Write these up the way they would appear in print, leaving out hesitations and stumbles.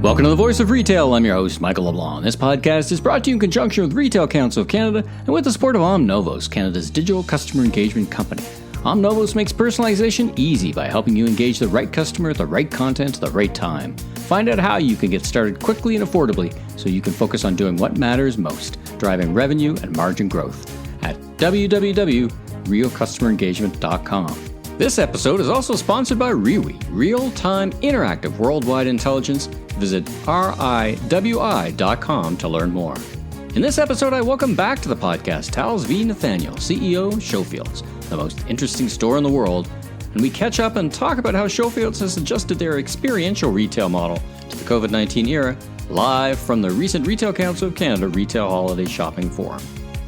Welcome to the Voice of Retail. I'm your host, Michael LeBlanc. This podcast is brought to you in conjunction with Retail Council of Canada and with the support of Omnovos, Canada's digital customer engagement company. Omnovos makes personalization easy by helping you engage the right customer at the right content at the right time. Find out how you can get started quickly and affordably so you can focus on doing what matters most, driving revenue and margin growth at www.realcustomerengagement.com. This episode is also sponsored by RIWI, Real-Time Interactive Worldwide Intelligence. Visit RIWI.com to learn more. In this episode, I welcome back to the podcast Tal Zvi Nathanel, CEO of Showfields, the most interesting store in the world, and we catch up and talk about how Showfields has adjusted their experiential retail model to the COVID-19 era, live from the recent Retail Council of Canada Retail Holiday Shopping Forum.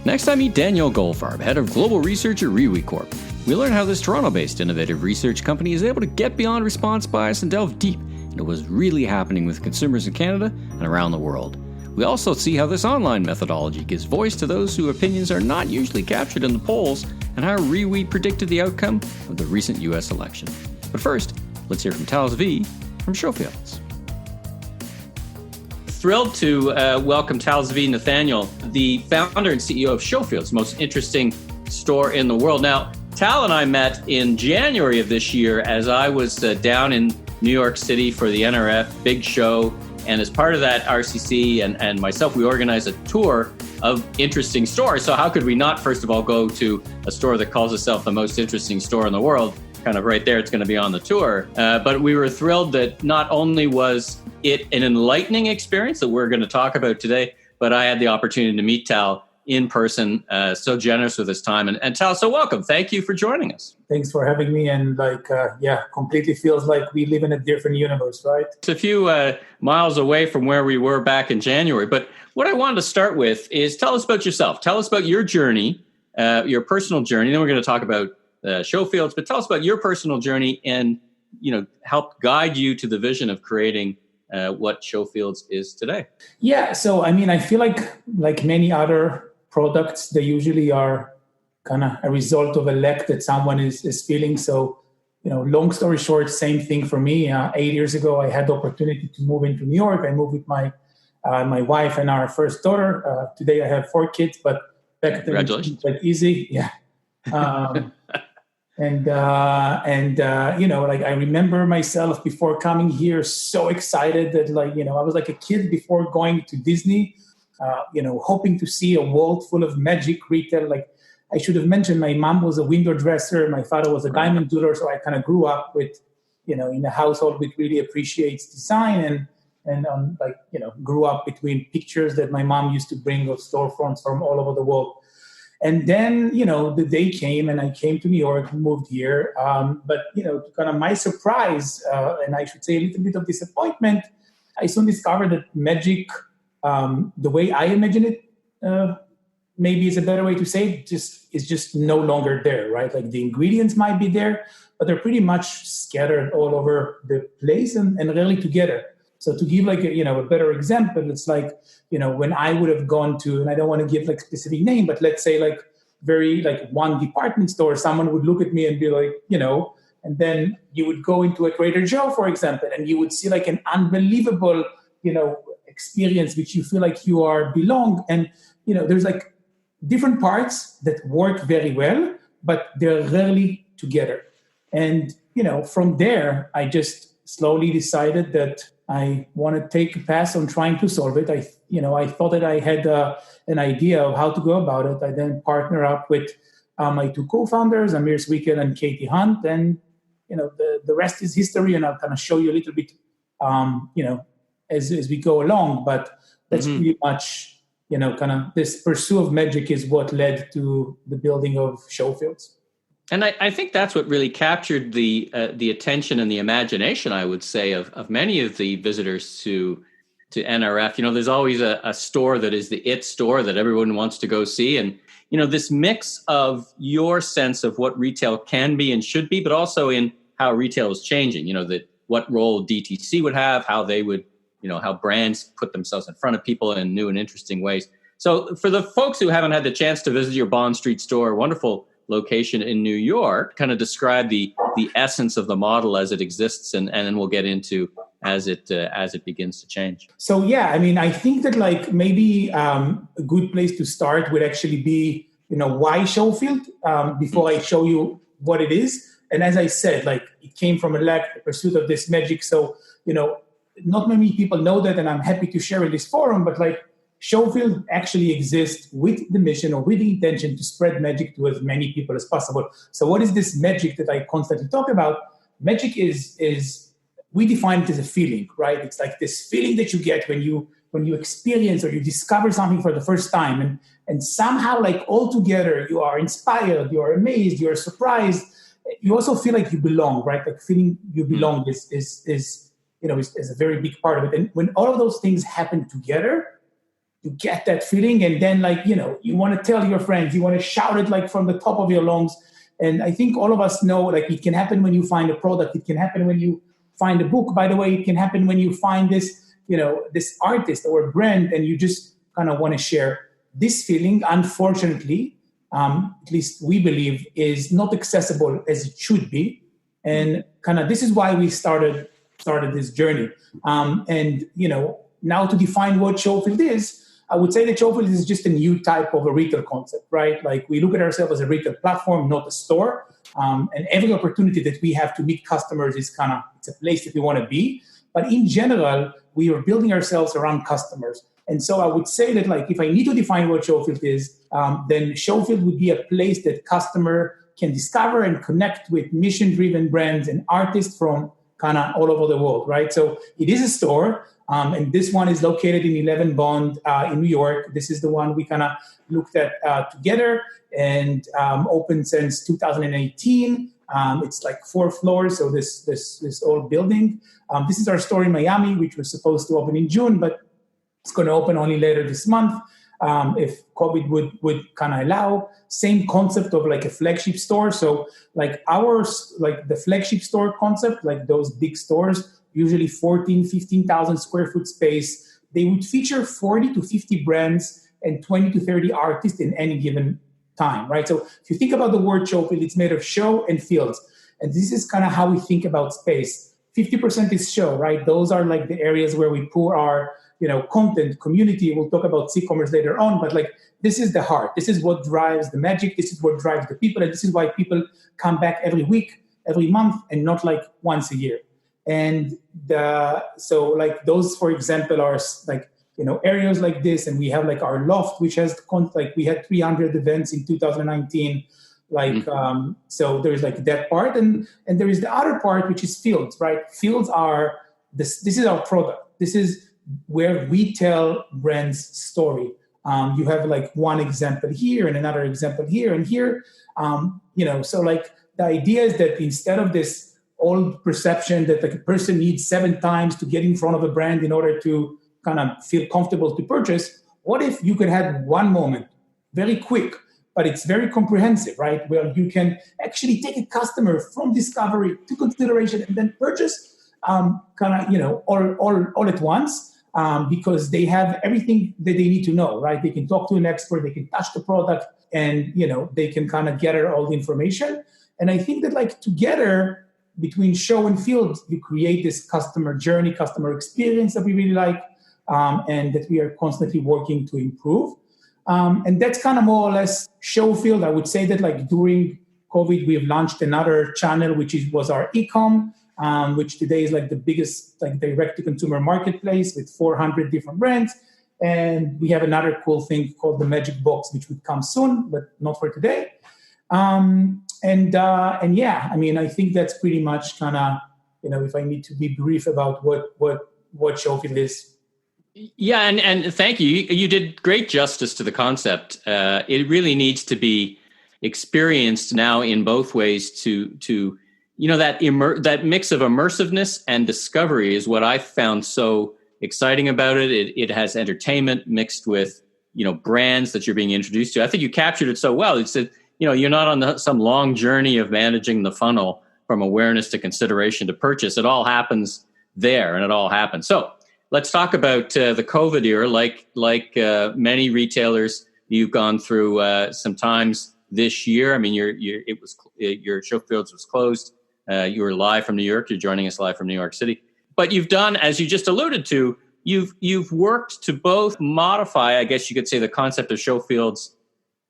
Next, I meet Danielle Goldfarb, Head of Global Research at RIWI Corp. We learn how this Toronto-based innovative research company is able to get beyond response bias and delve deep into what's really happening with consumers in Canada and around the world. We also see how this online methodology gives voice to those whose opinions are not usually captured in the polls, and how RIWI predicted the outcome of the recent U.S. election. But first, let's hear from Tal Zvi from Showfields. Thrilled to welcome Tal Zvi Nathanial, the founder and CEO of Showfields, the most interesting store in the world. Now, Tal and I met in January of this year as I was down in New York City for the NRF big show. And as part of that, RCC and myself, we organized a tour of interesting stores. So how could we not, first of all, go to a store that calls itself the most interesting store in the world? Kind of right there, it's going to be on the tour. But we were thrilled that not only was it an enlightening experience that we're going to talk about today, but I had the opportunity to meet Tal in person, so generous with his time. And Tal, so welcome. Thank you for joining us. Thanks for having me. And completely feels like we live in a different universe, right? It's a few miles away from where we were back in January. But what I wanted to start with is tell us about yourself. Tell us about your journey, your personal journey. Then we're going to talk about Showfields, but tell us about your personal journey and, help guide you to the vision of creating what Showfields is today. Yeah. So, I feel like many other products, they usually are kind of a result of a lack that someone is feeling. So, long story short, same thing for me. 8 years ago, I had the opportunity to move into New York. I moved with my wife and our first daughter. Today, I have 4 kids, but back then it was quite easy. Yeah. I remember myself before coming here, so excited that I was like a kid before going to Disney, hoping to see a world full of magic retail. Like I should have mentioned, my mom was a window dresser. My father was a diamond jeweler. So I kind of grew up with, in a household which really appreciates design and grew up between pictures that my mom used to bring of storefronts from all over the world. And then, the day came and I came to New York and moved here. But to kind of my surprise, and I should say a little bit of disappointment, I soon discovered that magic, the way I imagine it, maybe is a better way to say it, is just no longer there, right? Like the ingredients might be there, but they're pretty much scattered all over the place and rarely together. So to give a better example, it's like, when I would have gone to, and I don't want to give specific name, but let's say one department store, someone would look at me and be like, and then you would go into a Trader Joe, for example, and you would see an unbelievable, experience, which you feel like you belong. And, there's different parts that work very well, but they're rarely together. And, from there, I just slowly decided that I want to take a pass on trying to solve it. I thought that I had an idea of how to go about it. I then partner up with my 2 co-founders, Amir Zwikel and Katie Hunt. And, the rest is history. And I'll kind of show you a little bit, as we go along. But that's pretty much, kind of this pursuit of magic is what led to the building of Showfields. And I think that's what really captured the attention and the imagination, I would say, of many of the visitors to NRF. There's always a store that is the it store that everyone wants to go see. And, this mix of your sense of what retail can be and should be, but also in how retail is changing, what role DTC would have, how they would, how brands put themselves in front of people in new and interesting ways. So for the folks who haven't had the chance to visit your Bond Street store, wonderful location in New York, kind of describe the essence of the model as it exists, and then we'll get into as it begins to change? So yeah, I mean, I think that like maybe a good place to start would actually be, why Showfield, before I show you what it is. And as I said, like it came from a pursuit of this magic. So, not many people know that, and I'm happy to share in this forum, but like Showfield actually exists with the mission or with the intention to spread magic to as many people as possible. So what is this magic that I constantly talk about? Magic is we define it as a feeling, right? It's like this feeling that you get when you experience or you discover something for the first time, and somehow like all together you are inspired, you are amazed, you are surprised. You also feel like you belong, right? Like feeling you belong is a very big part of it. And when all of those things happen together, you get that feeling, and then like you want to tell your friends, you want to shout it like from the top of your lungs. And I think all of us know like it can happen when you find a product, it can happen when you find a book. By the way, it can happen when you find this this artist or a brand, and you just kind of want to share this feeling. Unfortunately, at least we believe, is not accessible as it should be, and kind of this is why we started this journey. And now to define what Showfield is, I would say that Showfield is just a new type of a retail concept, right? Like we look at ourselves as a retail platform, not a store. And every opportunity that we have to meet customers is it's a place that we want to be. But in general, we are building ourselves around customers. And so I would say that like if I need to define what Showfield is, then Showfield would be a place that customer can discover and connect with mission-driven brands and artists from kind of all over the world, right? So it is a store. And this one is located in 11 Bond in New York. This is the one we kind of looked at together, and open since 2018. It's like 4 floors, so this old building. This is our store in Miami, which was supposed to open in June, but it's going to open only later this month if COVID would kind of allow. Same concept of like a flagship store. So like the flagship store concept, like those big stores, usually 15,000 square foot space, they would feature 40 to 50 brands and 20 to 30 artists in any given time, right? So if you think about the word Showfield, it's made of show and fields. And this is kind of how we think about space. 50% is show, right? Those are like the areas where we pour our, content, community. We'll talk about e-commerce later on, but like this is the heart. This is what drives the magic. This is what drives the people. And this is why people come back every week, every month, and not like once a year. And so like those, for example, are like, areas like this. And we have like our loft, which has we had 300 events in 2019. So there's like that part. And there is the other part, which is fields, right? Fields are this is our product. This is where we tell brands story. You have like one example here and another example here and here. So like the idea is that instead of this old perception that like a person needs 7 times to get in front of a brand in order to kind of feel comfortable to purchase, what if you could have one moment, very quick, but it's very comprehensive, right? Where you can actually take a customer from discovery to consideration and then purchase all at once, because they have everything that they need to know, right? They can talk to an expert, they can touch the product, and they can kind of gather all the information. And I think that like together, between show and field, you create this customer journey, customer experience that we really like, and that we are constantly working to improve. And that's kind of more or less Showfield. I would say that like during COVID, we have launched another channel, which was our e-com, which today is like the biggest like direct-to-consumer marketplace with 400 different brands. And we have another cool thing called the Magic Box, which would come soon, but not for today. And yeah, I mean, I think that's pretty much kind of, if I need to be brief about what Showfield is. Yeah, and thank you. You did great justice to the concept. It really needs to be experienced now in both ways to that mix of immersiveness and discovery is what I found so exciting about it. It has entertainment mixed with, brands that you're being introduced to. I think you captured it so well. It's that, you're not on some long journey of managing the funnel from awareness to consideration to purchase. It all happens there, and it all happens. So let's talk about the COVID era. Like many retailers, you've gone through some times this year. I mean, your Showfields was closed. You were live from New York. You're joining us live from New York City. But you've done, as you just alluded to, you've worked to both modify, I guess you could say, the concept of Showfields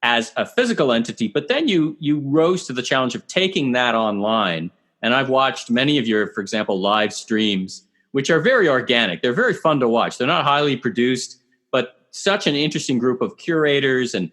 as a physical entity, but then you rose to the challenge of taking that online. And I've watched many of your, for example, live streams, which are very organic. They're very fun to watch. They're not highly produced, but such an interesting group of curators and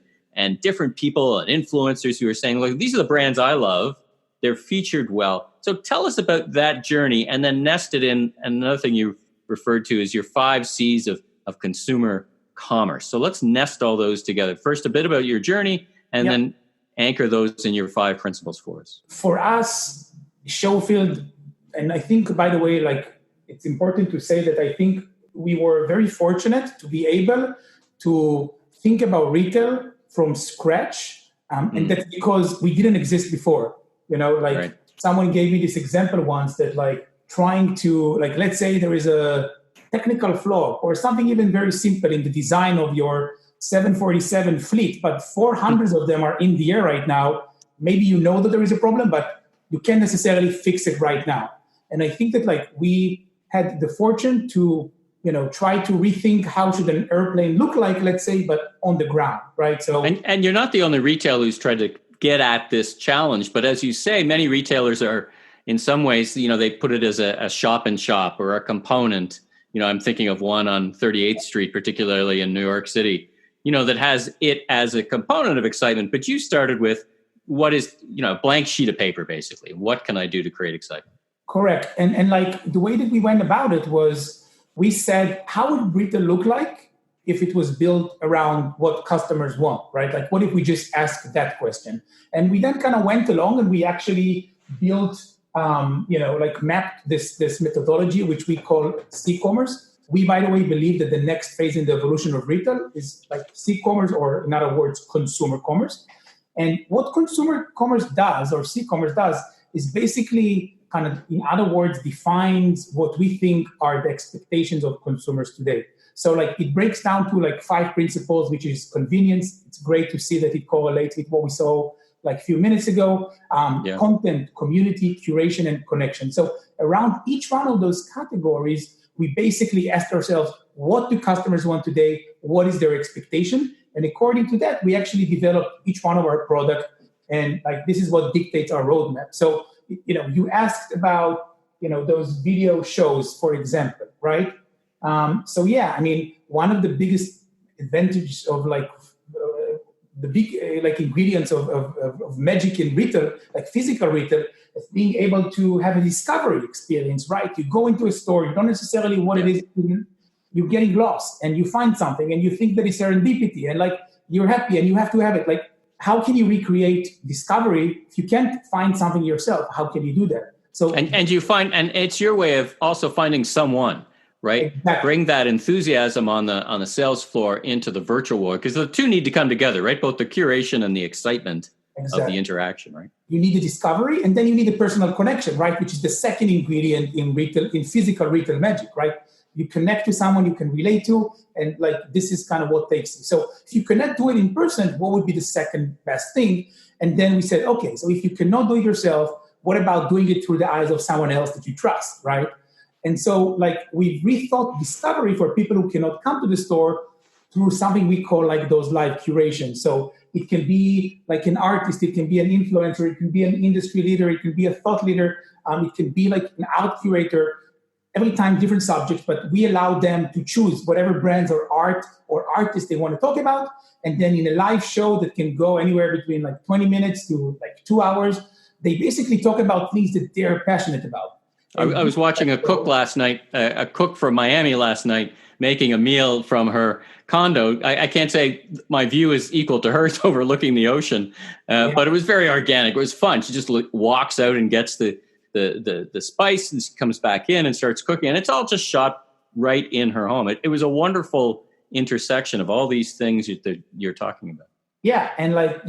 different people and influencers who are saying, look, these are the brands I love. They're featured well. So tell us about that journey, and then nested in another thing you referred to as your 5 C's of consumer commerce. So let's nest all those together. First, a bit about your journey, and then anchor those in your 5 principles for us. For us, Showfield, and I think, by the way, like, it's important to say that I think we were very fortunate to be able to think about retail from scratch. And that's because we didn't exist before. Right. Someone gave me this example once that, like, trying to, like, let's say there is a technical flaw or something even very simple in the design of your 747 fleet, but 400 of them are in the air right now. Maybe you know that there is a problem, but you can't necessarily fix it right now. And I think that, like, we had the fortune to, try to rethink how should an airplane look like, let's say, but on the ground, right? So, and you're not the only retailer who's tried to get at this challenge, but as you say, many retailers are, in some ways, they put it as a shop in shop or a component. I'm thinking of one on 38th Street, particularly in New York City, that has it as a component of excitement. But you started with what is, a blank sheet of paper, basically. What can I do to create excitement? Correct. And like, the way that we went about it was, we said, how would retail look like if it was built around what customers want, right? Like, what if we just ask that question? And we then kind of went along and we actually built, mapped this methodology, which we call C-commerce. We, by the way, believe that the next phase in the evolution of retail is like C-commerce, or in other words, consumer commerce. And what consumer commerce does, or C-commerce does, is basically kind of, in other words, defines what we think are the expectations of consumers today. So, like, it breaks down to, like, 5 principles, which is convenience. It's great to see that it correlates with what we saw, like, a few minutes ago. Content, community, curation, and connection. So around each one of those categories, we basically asked ourselves, what do customers want today? What is their expectation? And according to that, we actually developed each one of our product. And, like, this is what dictates our roadmap. So, you asked about, those video shows, for example, right? One of the biggest advantages of, like, the big ingredients of magic in retail, like physical retail, is being able to have a discovery experience, right? You go into a store, you don't necessarily know what it is, you're getting lost, and you find something, and you think that it's serendipity, and, like, you're happy, and you have to have it. Like, how can you recreate discovery if you can't find something yourself? How can you do that? So, and you find, and it's your way of also finding someone, right? Exactly. Bring that enthusiasm on the sales floor into the virtual world, because the two need to come together, right? Both the curation and the excitement of the interaction, right? You need the discovery, and then you need the personal connection, right? Which is the second ingredient in retail, in physical retail magic, right? You connect to someone you can relate to, and, like, this is kind of what takes you. So if you cannot do it in person, what would be the second best thing? And then we said, okay, so if you cannot do it yourself, what about doing it through the eyes of someone else that you trust, right? And so, like, we've rethought discovery for people who cannot come to the store through something we call, like, those live curations. So it can be like an artist, it can be an influencer, it can be an industry leader, it can be a thought leader, it can be like an art curator. Every time different subjects, but we allow them to choose whatever brands or art or artists they want to talk about. And then in a live show that can go anywhere between, like, 20 minutes to, like, 2 hours, they basically talk about things that they're passionate about. I was watching a cook last night, a cook from Miami last night, making a meal from her condo. I can't say my view is equal to hers overlooking the ocean, but it was very organic. It was fun. She just walks out and gets the spice, and she comes back in and starts cooking, and it's all just shot right in her home. It was a wonderful intersection of all these things that you're talking about. Yeah, and, like,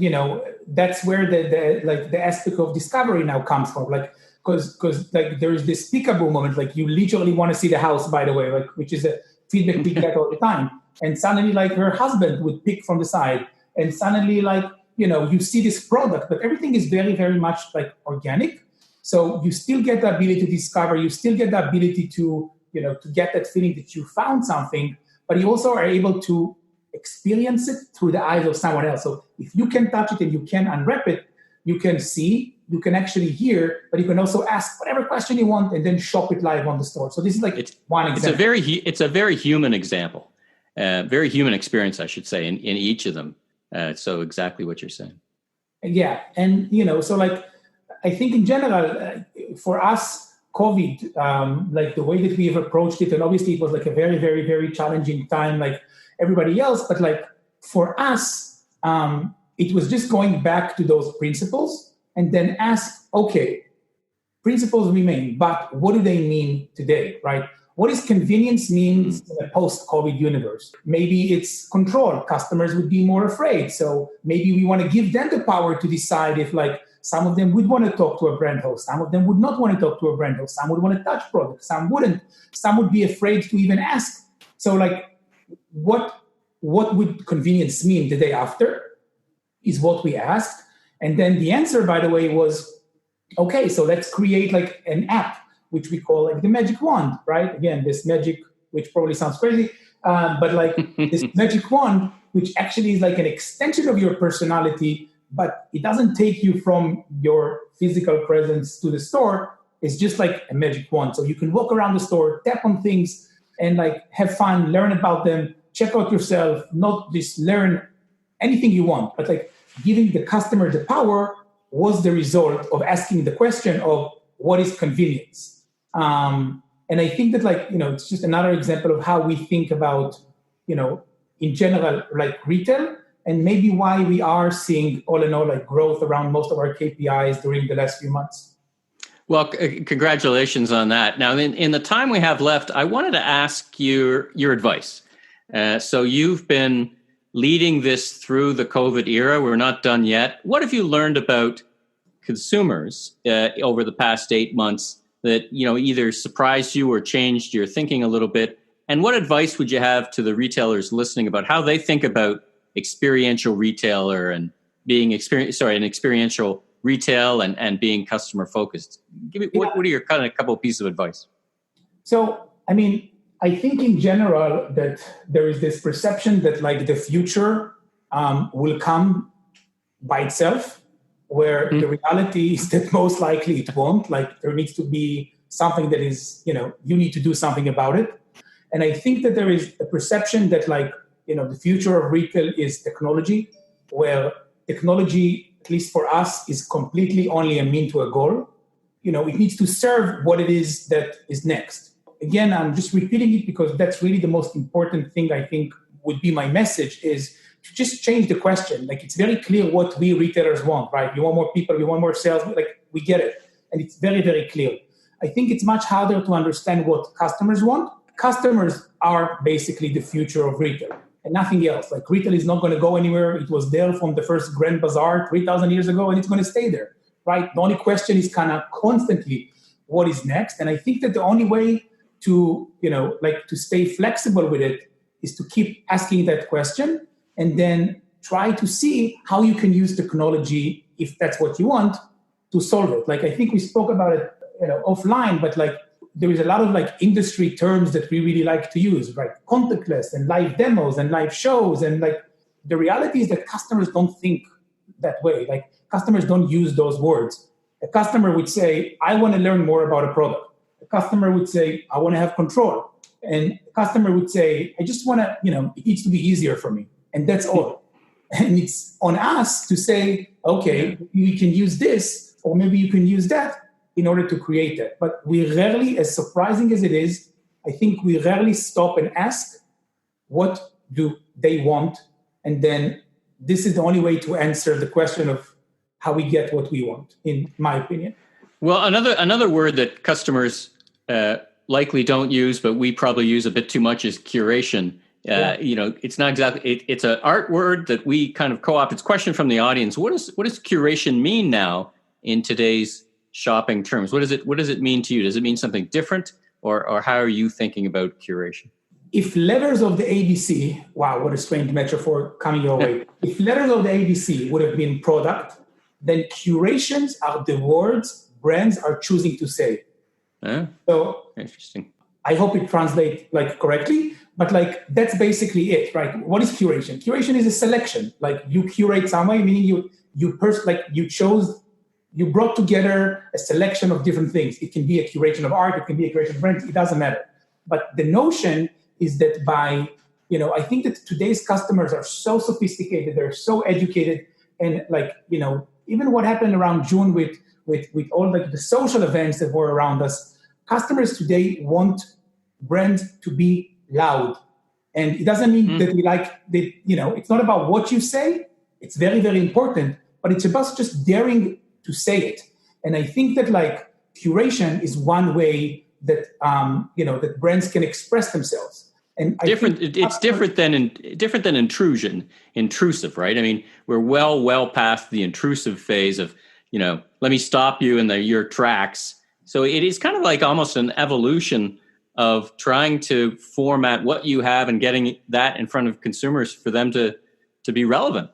that's where the aspect of discovery now comes from, like, because like, there is this peekaboo moment, like, you literally want to see the house, by the way, like, which is a feedback we get all the time, and suddenly, like, her husband would pick from the side, and suddenly, like, you see this product, but everything is very, very much, like, organic. So you still get the ability to discover, you still get the ability to to get that feeling that you found something, but you also are able to experience it through the eyes of someone else. So if you can touch it and you can unwrap it, you can see, you can actually hear, but you can also ask whatever question you want and then shop it live on the store. So this is like one example. It's a very human example, very human experience, I should say, in each of them. So exactly what you're saying. Yeah. And, so like, I think in general, for us, COVID, like the way that we have approached it, and obviously it was like a very, very, very challenging time, like everybody else, but like for us, it was just going back to those principles and then ask, okay, principles remain, but what do they mean today, right? What does convenience means in a post-COVID universe? Maybe it's control. Customers would be more afraid. So maybe we want to give them the power to decide if like some of them would want to talk to a brand host. Some of them would not want to talk to a brand host. Some would want to touch products. Some wouldn't. Some would be afraid to even ask. So like what would convenience mean the day after is what we asked. And then the answer, by the way, was, okay, so let's create like an app, which we call like the magic wand, right? Again, this magic, which probably sounds crazy, but like this magic wand, which actually is like an extension of your personality, but it doesn't take you from your physical presence to the store. It's just like a magic wand. So you can walk around the store, tap on things and like have fun, learn about them, check out yourself, not just learn anything you want, but like giving the customer the power was the result of asking the question of what is convenience? And I think that like, it's just another example of how we think about, in general, like retail and maybe why we are seeing all in all like growth around most of our KPIs during the last few months. Well, congratulations on that. Now, in the time we have left, I wanted to ask your advice. So you've been leading this through the COVID era. We're not done yet. What have you learned about consumers over the past 8 months that, either surprised you or changed your thinking a little bit? And what advice would you have to the retailers listening about how they think about experiential retailer and being an experiential retail and being customer focused? Give me what are your kind of couple of pieces of advice? So, I think in general that there is this perception that like the future will come by itself, where the reality is that most likely it won't. Like there needs to be something that is, you need to do something about it. And I think that there is a perception that like, the future of retail is technology, where technology, at least for us, is completely only a mean to a goal. It needs to serve what it is that is next. Again, I'm just repeating it because that's really the most important thing I think would be my message is to just change the question. Like it's very clear what we retailers want, right? We want more people, we want more sales, like we get it. And it's very, very clear. I think it's much harder to understand what customers want. Customers are basically the future of retail and nothing else. Like retail is not going to go anywhere. It was there from the first Grand Bazaar 3,000 years ago and it's going to stay there, right? The only question is kind of constantly what is next. And I think that the only way to, to stay flexible with it is to keep asking that question and then try to see how you can use technology, if that's what you want, to solve it. Like, I think we spoke about it, offline, but like, there is a lot of like industry terms that we really like to use, right? Contactless and live demos and live shows. And like, the reality is that customers don't think that way. Like customers don't use those words. A customer would say, I want to learn more about a product. A customer would say, I want to have control. And a customer would say, I just want to, it needs to be easier for me. And that's all. And it's on us to say, okay, we can use this, or maybe you can use that in order to create that. But we rarely, as surprising as it is, I think we rarely stop and ask, what do they want? And then this is the only way to answer the question of how we get what we want, in my opinion. Well, another word that customers likely don't use, but we probably use a bit too much is curation. It's not exactly, it's an art word that we kind of co-opt. It's a question from the audience. What does curation mean now in today's shopping terms? What does it mean to you? Does it mean something different, or how are you thinking about curation? If letters of the ABC, wow, what a strange metaphor coming your way. If letters of the ABC would have been product, then curations are the words brands are choosing to say. So interesting. I hope it translates like correctly, but like that's basically it, right? What is curation? Curation is a selection. Like you curate some way, meaning you brought together a selection of different things. It can be a curation of art, it can be a curation of brands, it doesn't matter. But the notion is that I think that today's customers are so sophisticated, they're so educated, and even what happened around June with all like the social events that were around us, customers today want brands to be loud. And it doesn't mean that it's not about what you say, it's very, very important, but it's about just daring to say it. And I think that like curation is one way that that brands can express themselves. And it's different than intrusion, intrusive, right? I mean, we're well past the intrusive phase of, let me stop you in your tracks. So it is kind of like almost an evolution of trying to format what you have and getting that in front of consumers for them to be relevant.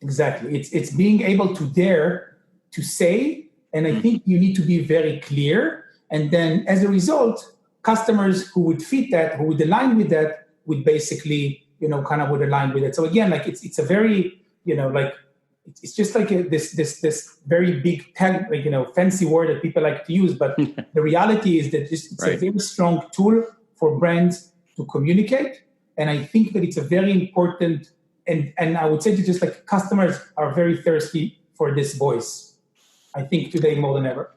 Exactly. It's being able to dare to say, and I think you need to be very clear. And then as a result, customers who would fit that, who would align with that, would basically, kind of would align with it. So again, like it's a very, it's just like this very big, fancy word that people like to use. But the reality is that it's a very strong tool for brands to communicate. And I think that it's a very important, and I would say that just like customers are very thirsty for this voice. I think today more than ever.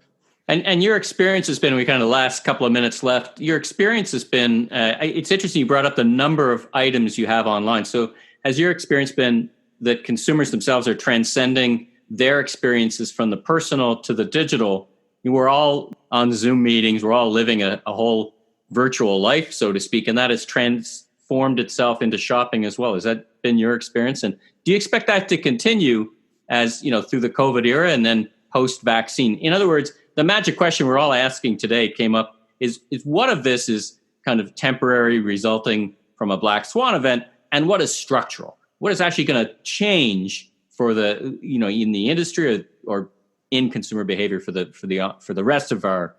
And your experience has been, we kind of last couple of minutes left, your experience has been, it's interesting you brought up the number of items you have online. So has your experience been that consumers themselves are transcending their experiences from the personal to the digital? We're all on Zoom meetings, we're all living a whole virtual life, so to speak, and that has transformed itself into shopping as well. Has that been your experience? And do you expect that to continue as, through the COVID era and then post-vaccine? In other words, the magic question we're all asking today came up is what of this is kind of temporary, resulting from a black swan event, and what is structural? What is actually going to change for the, in the industry or in consumer behavior for the rest of our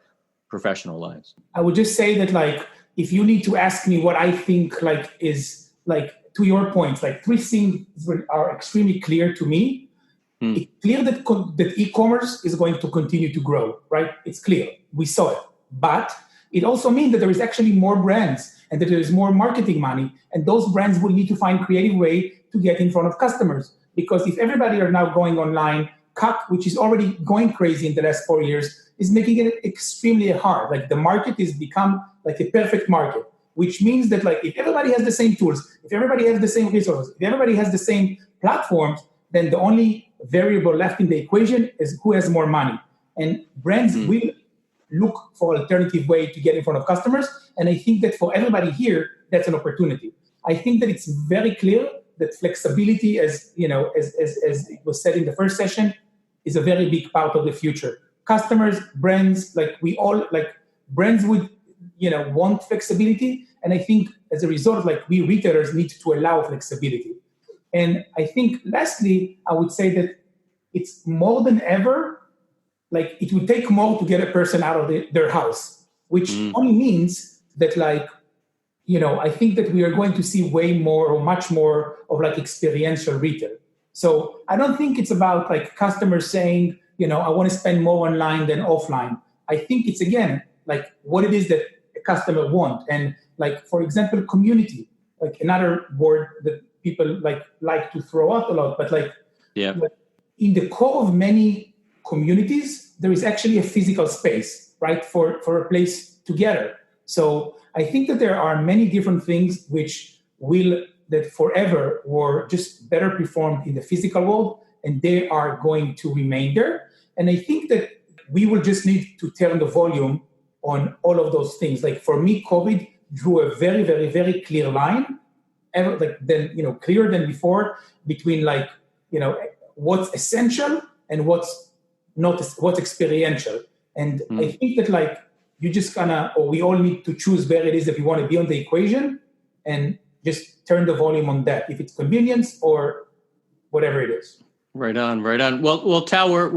professional lives? I would just say that, like, if you need to ask me what I think, like, is like, to your points, like, three things are extremely clear to me. It's clear that e-commerce is going to continue to grow, right? It's clear. We saw it. But it also means that there is actually more brands and that there is more marketing money. And those brands will need to find creative way to get in front of customers. Because if everybody are now going online, CAC, which is already going crazy in the last 4 years, is making it extremely hard. Like the market has become like a perfect market, which means that like if everybody has the same tools, if everybody has the same resources, if everybody has the same platforms, then the only variable left in the equation is who has more money. And brands will look for alternative way to get in front of customers. And I think that for everybody here, that's an opportunity. I think that it's very clear that flexibility, as it was said in the first session, is a very big part of the future. Customers, brands, brands would, want flexibility. And I think as a result, like we retailers need to allow flexibility. And I think lastly, I would say that it's more than ever, like it would take more to get a person out of their house, which only means that I think that we are going to see way more or much more of like experiential retail. So I don't think it's about like customers saying, I want to spend more online than offline. I think it's again, like what it is that a customer want. And like, for example, community, like another word that people like to throw out a lot, but like in the core of many communities, there is actually a physical space, right, for a place to gather. So I think that there are many different things that forever were just better performed in the physical world, and they are going to remain there. And I think that we will just need to turn the volume on all of those things. Like for me, COVID drew a very, very, very clear line, clearer than before, between what's essential and what's experiential. And I think that you just we all need to choose where it is that we want to be on the equation and just turn the volume on that, if it's convenience or whatever it is. Right on. Well, Tal, we're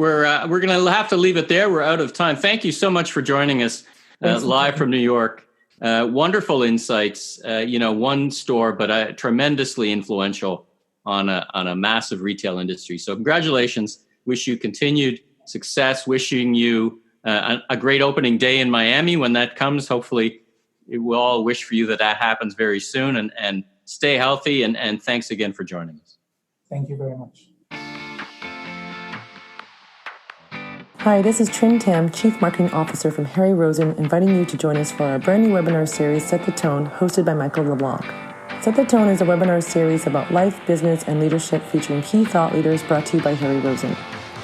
going to have to leave it there. We're out of time. Thank you so much for joining us live from New York. Wonderful insights. One store, but tremendously influential on a massive retail industry. So congratulations. Wish you continued success. Wishing you a great opening day in Miami when that comes. Hopefully, we'll all wish for you that happens very soon. And stay healthy. And thanks again for joining us. Thank you very much. Hi, this is Trin Tam, Chief Marketing Officer from Harry Rosen, inviting you to join us for our brand new webinar series, Set the Tone, hosted by Michael LeBlanc. Set the Tone is a webinar series about life, business, and leadership featuring key thought leaders brought to you by Harry Rosen.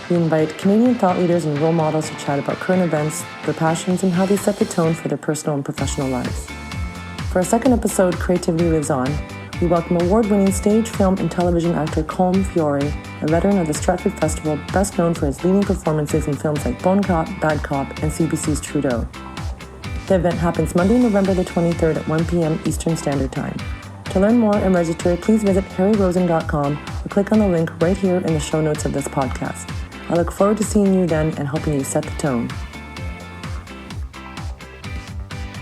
We invite Canadian thought leaders and role models to chat about current events, their passions, and how they set the tone for their personal and professional lives. For our second episode, Creativity Lives On, we welcome award-winning stage, film, and television actor Colm Fiore, a veteran of the Stratford Festival, best known for his leading performances in films like Bone Cop, Bad Cop, and CBC's Trudeau. The event happens Monday, November the 23rd at 1 p.m. Eastern Standard Time. To learn more and register, please visit harryrosen.com or click on the link right here in the show notes of this podcast. I look forward to seeing you then and helping you set the tone.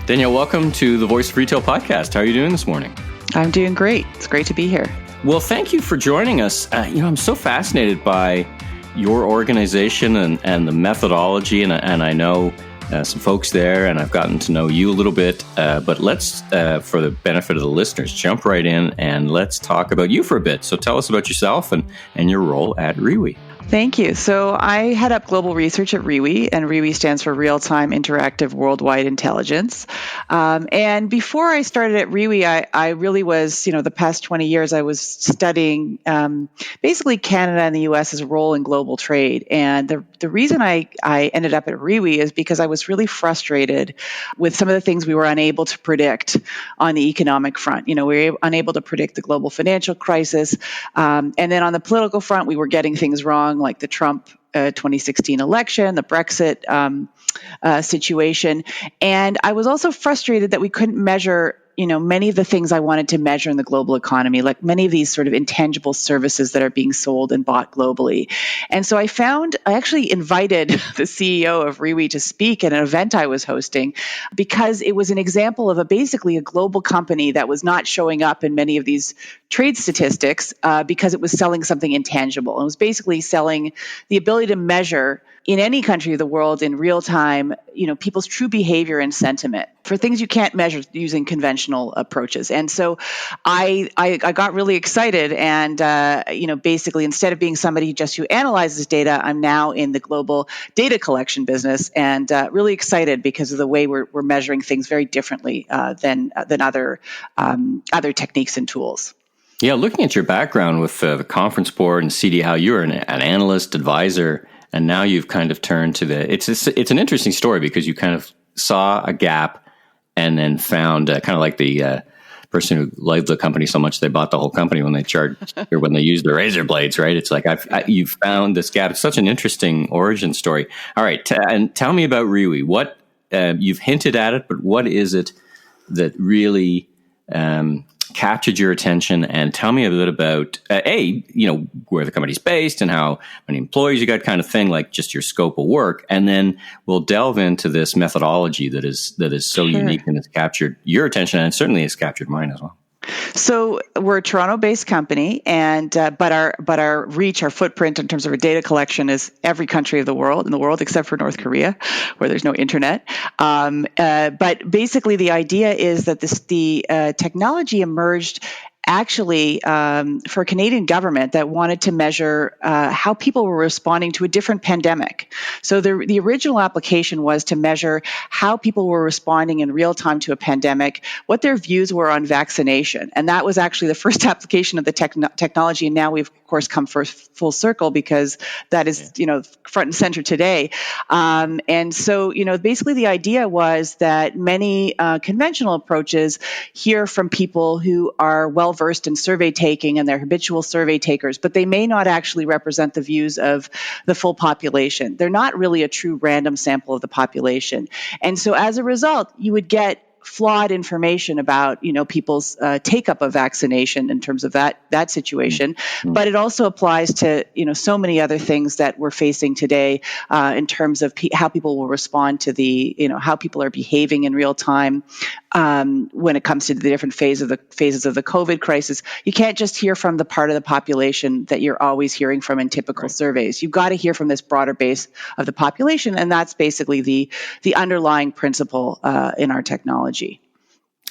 Danielle, welcome to the Voice of Retail podcast. How are you doing this morning? I'm doing great. It's great to be here. Well, thank you for joining us. I'm so fascinated by your organization and the methodology, and I know some folks there, and I've gotten to know you a little bit. But let's, for the benefit of the listeners, jump right in and let's talk about you for a bit. So tell us about yourself and your role at RIWI. Thank you. So I head up global research at RIWI, and RIWI stands for Real-Time Interactive Worldwide Intelligence. And before I started at RIWI, I really was, the past 20 years, I was studying basically Canada and the U.S.'s role in global trade. And the reason I ended up at RIWI is because I was really frustrated with some of the things we were unable to predict on the economic front. We were unable to predict the global financial crisis. And then on the political front, we were getting things wrong, like the Trump 2016 election, the Brexit situation. And I was also frustrated that we couldn't measure many of the things I wanted to measure in the global economy, like many of these sort of intangible services that are being sold and bought globally. And so I actually invited the CEO of RIWI to speak at an event I was hosting because it was an example of basically a global company that was not showing up in many of these trade statistics because it was selling something intangible. It was basically selling the ability to measure in any country of the world in real time, people's true behavior and sentiment for things you can't measure using conventional approaches. And so I got really excited and, basically instead of being somebody just who analyzes data, I'm now in the global data collection business and really excited because of the way we're measuring things very differently than other techniques and tools. Yeah, looking at your background with the Conference Board and CD Howe, you were an analyst, advisor, and now you've kind of turned to it's an interesting story because you kind of saw a gap and then found kind of like the person who loved the company so much they bought the whole company when they charged or when they used the razor blades, right? It's like you've found this gap. It's such an interesting origin story. All right, and tell me about RIWI. What you've hinted at it, but what is it that really captured your attention? And tell me a bit about where the company's based and how many employees you got, kind of thing, like just your scope of work. And then we'll delve into this methodology that is so unique and has captured your attention and certainly has captured mine as well. So we're a Toronto-based company, and but our reach, our footprint in terms of our data collection is every country in the world except for North Korea, where there's no internet. But basically, the idea is that the technology emerged actually for a Canadian government that wanted to measure how people were responding to a different pandemic. So the original application was to measure how people were responding in real time to a pandemic, what their views were on vaccination. And that was actually the first application of the technology. And now we've, of course, come full circle because that is, front and center today. And so, basically the idea was that many conventional approaches hear from people who are well-versed in survey taking and they're habitual survey takers, but they may not actually represent the views of the full population. They're not really a true random sample of the population. And so as a result, you would get flawed information about, people's take-up of vaccination in terms of that situation. Mm-hmm. But it also applies to, so many other things that we're facing today in terms of how people will respond to how people are behaving in real time, when it comes to the different phases of the COVID crisis. You can't just hear from the part of the population that you're always hearing from in typical surveys. You've got to hear from this broader base of the population, and that's basically the underlying principle in our technology.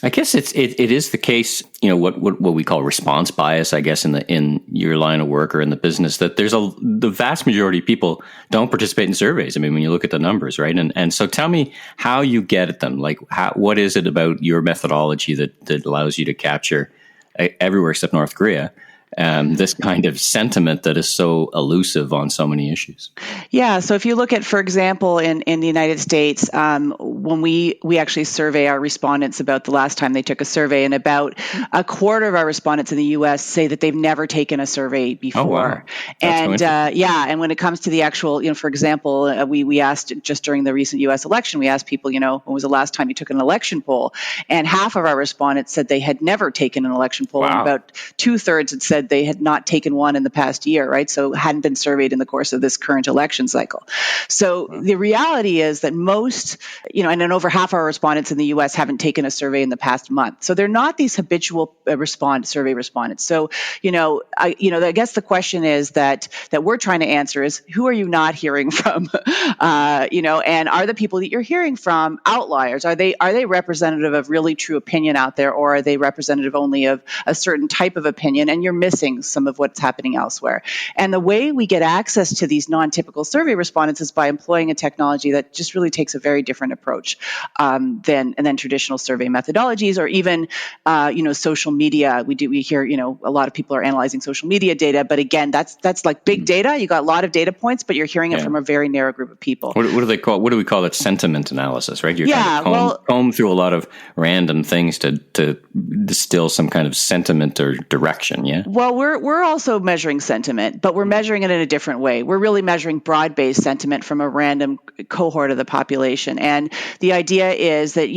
I guess it is the case, what we call response bias, I guess, in your line of work or in the business, that the vast majority of people don't participate in surveys. I mean, when you look at the numbers, right? And so tell me how you get at them. Like, what is it about your methodology that allows you to capture everywhere except North Korea this kind of sentiment that is so elusive on so many issues? Yeah. So if you look at, for example, in the United States, when we actually survey our respondents about the last time they took a survey, and about a quarter of our respondents in the U.S. say that they've never taken a survey before. Oh, wow. And and when it comes to the actual, for example, we asked just during the recent U.S. election, we asked people, when was the last time you took an election poll? And half of our respondents said they had never taken an election poll, and about 2/3 had said they had not taken one in the past year, right? So hadn't been surveyed in the course of this current election cycle. So the reality is that most, and then over half our respondents in the U.S. haven't taken a survey in the past month. So they're not these habitual survey respondents. So, I guess the question is that we're trying to answer is, who are you not hearing from? And are the people that you're hearing from outliers? Are they representative of really true opinion out there, or are they representative only of a certain type of opinion, and you're missing some of what's happening elsewhere? And the way we get access to these non-typical survey respondents is by employing a technology that just really takes a very different approach than traditional survey methodologies, or even social media. We hear a lot of people are analyzing social media data, but again, that's like big data. You got a lot of data points, but you're hearing it from a very narrow group of people. What do they call? What do we call it? Sentiment analysis, right? You're trying to comb through a lot of random things to distill some kind of sentiment or direction. Yeah. Well, we're also measuring sentiment, but we're measuring it in a different way. We're really measuring broad-based sentiment from a random cohort of the population, and the idea is that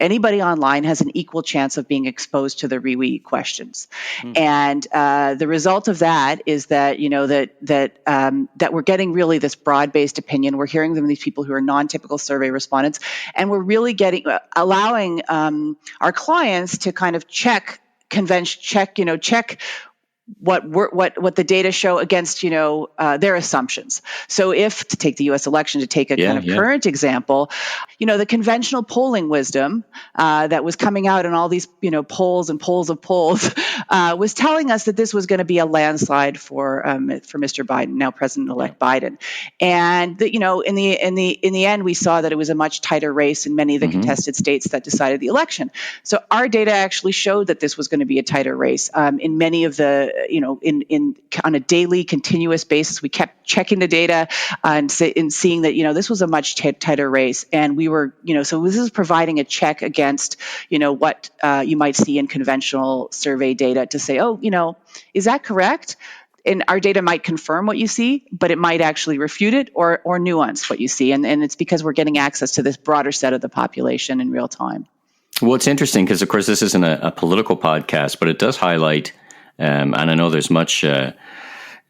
anybody online has an equal chance of being exposed to the RIWI questions, and the result of that is that that we're getting really this broad-based opinion. We're hearing from these people who are non-typical survey respondents, and we're really allowing our clients to kind of check what the data show against their assumptions. So if, to take the U.S. election, to take a kind of current example, the conventional polling wisdom that was coming out in all these polls and polls of polls was telling us that this was going to be a landslide for Mr. Biden, now President-elect Biden, and that in the end we saw that it was a much tighter race in many of the contested states that decided the election. So our data actually showed that this was going to be a tighter race in many of the on a daily continuous basis. We kept checking the data and seeing that this was a much tighter race, and we were so this is providing a check against what you might see in conventional survey data to say, is that correct? And our data might confirm what you see, but it might actually refute it or nuance what you see, and it's because we're getting access to this broader set of the population in real time. Well, it's interesting because, of course, this isn't a political podcast, but it does highlight. And I know there's much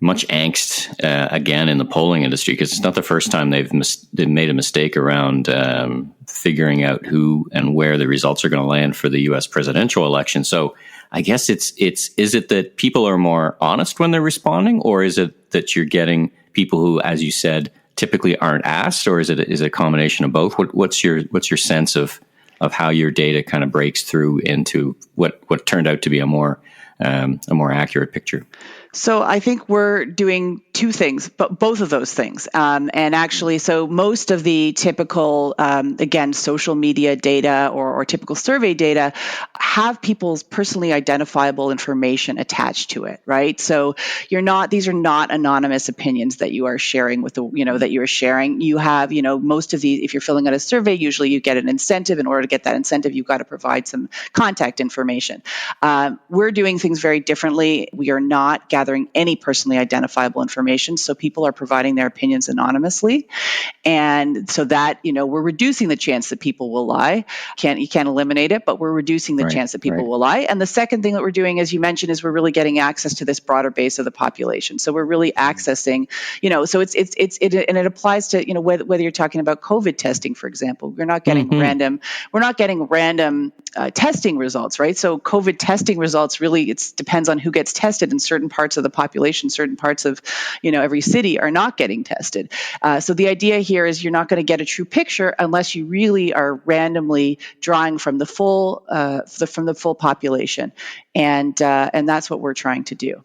angst again in the polling industry, because it's not the first time they've made a mistake around figuring out who and where the results are going to land for the U.S. presidential election. So I guess is it that people are more honest when they're responding, or is it that you're getting people who, as you said, typically aren't asked, or is it a combination of both? What's your sense of how your data kind of breaks through into what turned out to be a more accurate picture? So I think we're doing two things, but both of those things. And actually, so most of the typical, again, social media data or typical survey data have people's personally identifiable information attached to it, right? So these are not anonymous opinions that you are sharing with that you are sharing. You have, most of these, if you're filling out a survey, usually you get an incentive. In order to get that incentive, you've got to provide some contact information. We're doing things very differently. We are not gathering gathering any personally identifiable information. So people are providing their opinions anonymously. And so that, we're reducing the chance that people will lie. You can't eliminate it, but we're reducing the chance that people will lie. And the second thing that we're doing, as you mentioned, is we're really getting access to this broader base of the population. So we're really accessing, so it applies to, whether you're talking about COVID testing, for example. We're not getting random testing results, right? So COVID testing results really, it depends on who gets tested, and certain parts of the population, certain parts of, every city are not getting tested. So the idea here is you're not going to get a true picture unless you really are randomly drawing from the full population, and that's what we're trying to do.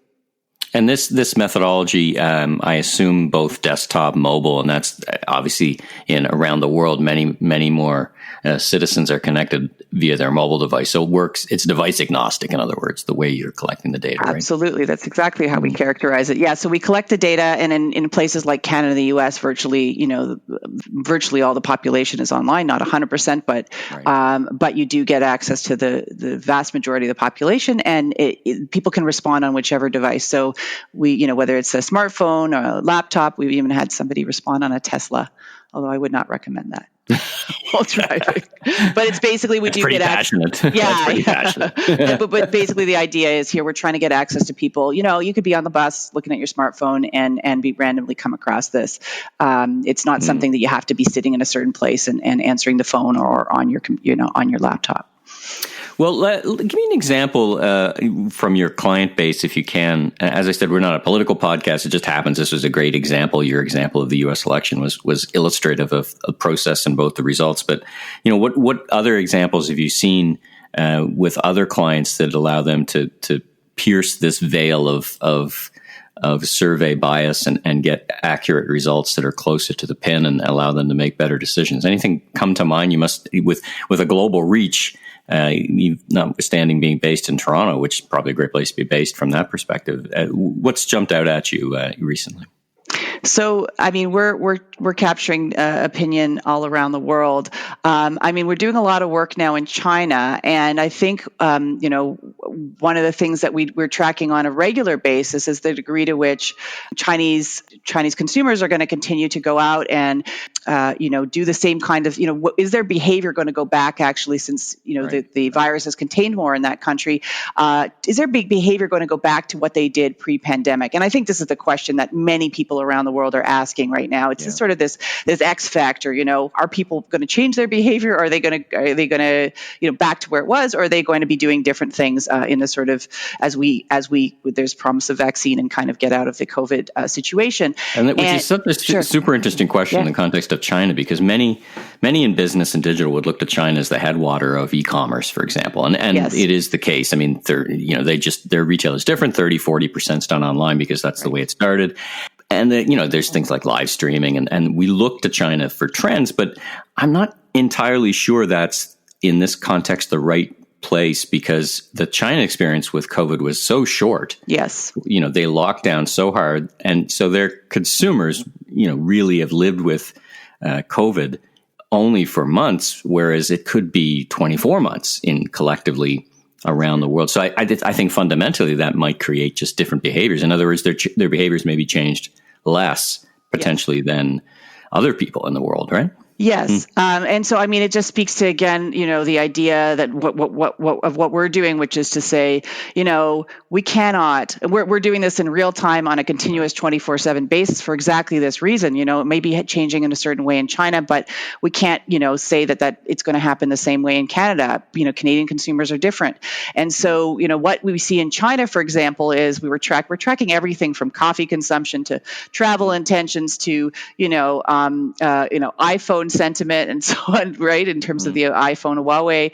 And this methodology, I assume both desktop, mobile, and that's obviously around the world. Many more citizens are connected via their mobile device. So it works. It's device agnostic, in other words, the way you're collecting the data. Absolutely, right? That's exactly how we characterize it. Yeah. So we collect the data, and in places like Canada, the U.S., virtually all the population is online. Not 100%, but you do get access to the vast majority of the population, and people can respond on whichever device. So we, whether it's a smartphone or a laptop, we've even had somebody respond on a Tesla, although I would not recommend that. While driving. But it's basically we do get passionate. Yeah, pretty passionate. but basically the idea is here we're trying to get access to people. You could be on the bus looking at your smartphone and be randomly come across this. It's not something that you have to be sitting in a certain place and answering the phone or on your on your laptop. Well, give me an example from your client base, if you can. As I said, we're not a political podcast. It just happens. This was a great example. Your example of the U.S. election was illustrative of a process and both the results. But, what other examples have you seen with other clients that allow them to pierce this veil of survey bias and get accurate results that are closer to the pin and allow them to make better decisions? Anything come to mind? You must, with a global reach, notwithstanding being based in Toronto, which is probably a great place to be based from that perspective. What's jumped out at you recently? So, we're capturing opinion all around the world. We're doing a lot of work now in China, and I think, one of the things that we're tracking on a regular basis is the degree to which Chinese consumers are going to continue to go out and, do the same kind of, is their behavior going to go back actually since, the virus is contained more in that country? Is their behavior going to go back to what they did pre-pandemic? And I think this is the question that many people around the world are asking right now. It's sort of this X factor. Are people going to change their behavior? Or are they going to back to where it was? Or are they going to be doing different things in the sort of as there's promise of vaccine and kind of get out of the COVID situation? Which is such a super interesting question in the context of China, because many in business and digital would look to China as the headwater of e-commerce, for example, and it is the case. Their retail is different. 30-40% is done online because that's the way it started. And there's things like live streaming, and we look to China for trends, but I'm not entirely sure that's in this context the right place, because the China experience with COVID was so short. Yes. They locked down so hard, and so their consumers, really have lived with COVID only for months, whereas it could be 24 months collectively around the world. So I think fundamentally that might create just different behaviors. In other words, their behaviors may be changed less potentially than other people in the world, right? Yes. And so, it just speaks to, again, the idea that what we're doing, which is to say, we cannot, we're doing this in real time on a continuous 24/7 basis for exactly this reason. It may be changing in a certain way in China, but we can't, say that it's going to happen the same way in Canada. Canadian consumers are different. And so, what we see in China, for example, is we're tracking everything from coffee consumption to travel intentions to, iPhone sentiment and so on, right? In terms of the iPhone Huawei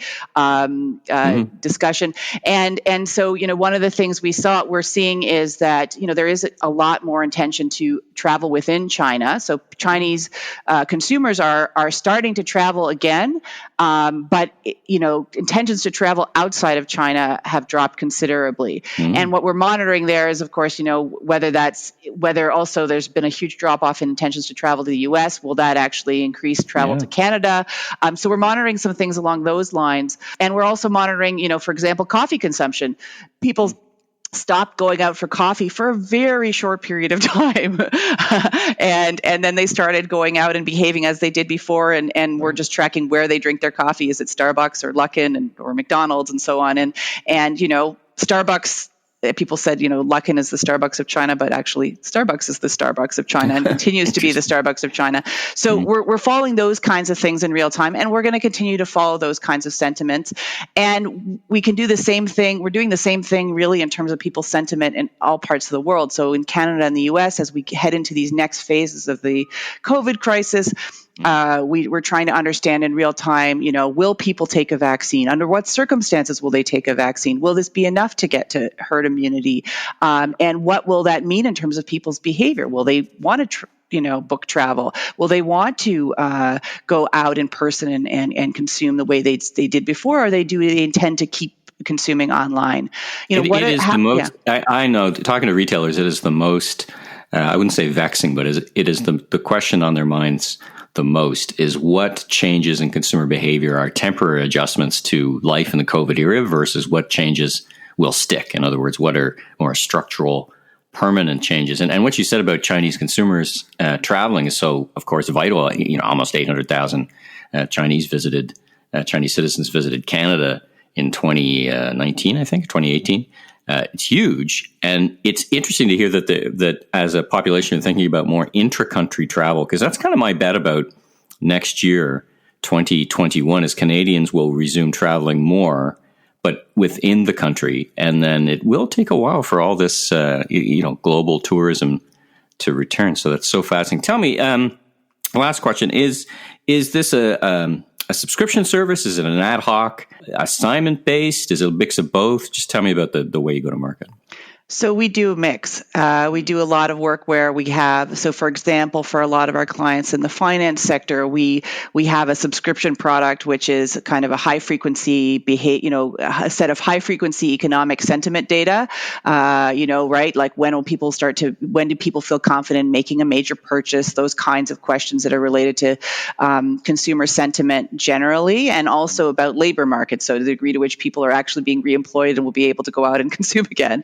discussion. And so, one of the things we're seeing is that, there is a lot more intention to travel within China. So Chinese consumers are starting to travel again, but, intentions to travel outside of China have dropped considerably. And what we're monitoring there is, of course, whether also there's been a huge drop off in intentions to travel to the U.S. Will that actually increase travel to Canada? So we're monitoring some things along those lines. And we're also monitoring, for example, coffee consumption. People stopped going out for coffee for a very short period of time. and then they started going out and behaving as they did before, and we're just tracking where they drink their coffee. Is it Starbucks or Luckin or McDonald's and so on? And Starbucks, people said, Luckin is the Starbucks of China, but actually Starbucks is the Starbucks of China and continues to be the Starbucks of China. So we're following those kinds of things in real time, and we're going to continue to follow those kinds of sentiments. And we can do the same thing. We're doing the same thing really in terms of people's sentiment in all parts of the world. So in Canada and the US, as we head into these next phases of the COVID crisis, we're trying to understand in real time, will people take a vaccine? Under what circumstances will they take a vaccine? Will this be enough to get to herd immunity? And what will that mean in terms of people's behavior? Will they want to book travel? Will they want to go out in person and consume the way they did before? Or do they intend to keep consuming online? I know, talking to retailers, it is the most, I wouldn't say vexing, but it is the question on their minds the most is what changes in consumer behavior are temporary adjustments to life in the COVID era versus what changes will stick. In other words, what are more structural, permanent changes? And what you said about Chinese consumers traveling is so, of course, vital. Almost 800,000 Chinese citizens visited Canada in 2019, I think, 2018. It's huge, and it's interesting to hear that as a population, you're thinking about more intra-country travel, because that's kind of my bet about next year, 2021, is Canadians will resume traveling more, but within the country, and then it will take a while for all this, global tourism to return. So that's so fascinating. Tell me, last question: is this a subscription service? Is it an ad hoc, assignment based? Is it a mix of both? Just tell me about the way you go to market. So we do a mix. We do a lot of work where we have, so for example, for a lot of our clients in the finance sector, we have a subscription product, which is kind of a high frequency a set of high frequency economic sentiment data, right? Like when do people feel confident in making a major purchase? Those kinds of questions that are related to consumer sentiment generally, and also about labor markets. So the degree to which people are actually being reemployed and will be able to go out and consume again.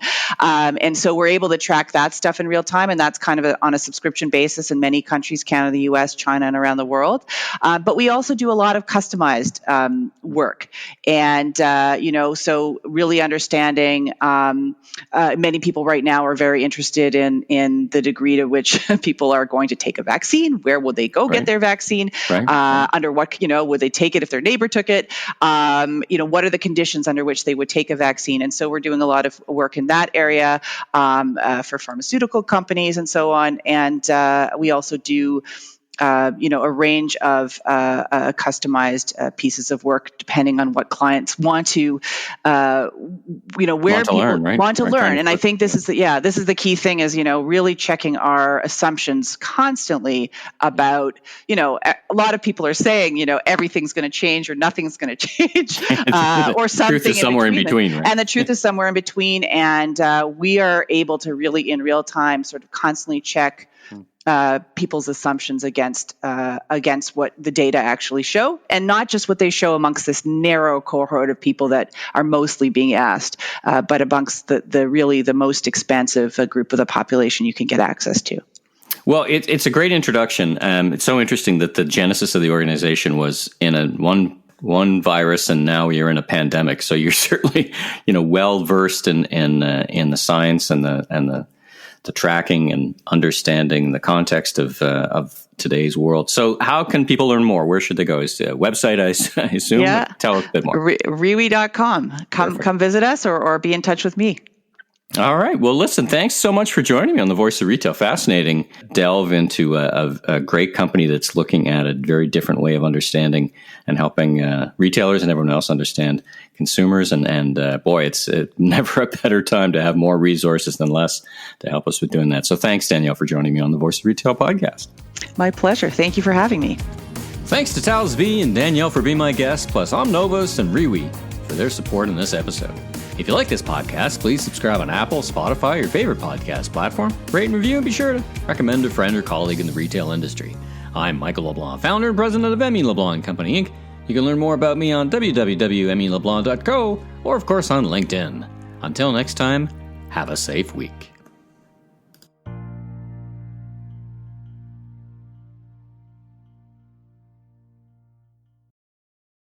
And so we're able to track that stuff in real time, and that's kind of on a subscription basis in many countries, Canada, the US, China, and around the world. But we also do a lot of customized work. And, so really understanding, many people right now are very interested in the degree to which people are going to take a vaccine. Where will they go get their vaccine? Under what, would they take it if their neighbor took it? What are the conditions under which they would take a vaccine? And so we're doing a lot of work in that area. For pharmaceutical companies and so on. And we also do a range of customized pieces of work depending on what clients want to, where people want to learn. And I think this is the key thing is, really checking our assumptions constantly about, a lot of people are saying, everything's going to change or nothing's going to change, or something truth is somewhere in between. Right? And the truth is somewhere in between. And we are able to really in real time sort of constantly check people's assumptions against what the data actually show, and not just what they show amongst this narrow cohort of people that are mostly being asked, but amongst the most expansive group of the population you can get access to. Well, it's a great introduction. It's so interesting that the genesis of the organization was in one virus, and now you're in a pandemic. So you're certainly well versed in the science and the tracking and understanding the context of today's world. So how can people learn more? Where should they go? Is the website, I assume? Yeah. Tell us a bit more. RIWI.com. Come visit us or be in touch with me. All right. Well, listen, thanks so much for joining me on The Voice of Retail. Fascinating delve into a great company that's looking at a very different way of understanding and helping retailers and everyone else understand consumers. And boy, it's never a better time to have more resources than less to help us with doing that. So thanks, Danielle, for joining me on The Voice of Retail podcast. My pleasure. Thank you for having me. Thanks to Tal Zvi and Danielle for being my guests, plus Omnovos and RIWI for their support in this episode. If you like this podcast, please subscribe on Apple, Spotify, your favorite podcast platform. Rate and review, and be sure to recommend a friend or colleague in the retail industry. I'm Michael LeBlanc, founder and president of Emmy LeBlanc Company, Inc. You can learn more about me on www.emmyleblanc.co or, of course, on LinkedIn. Until next time, Have a safe week.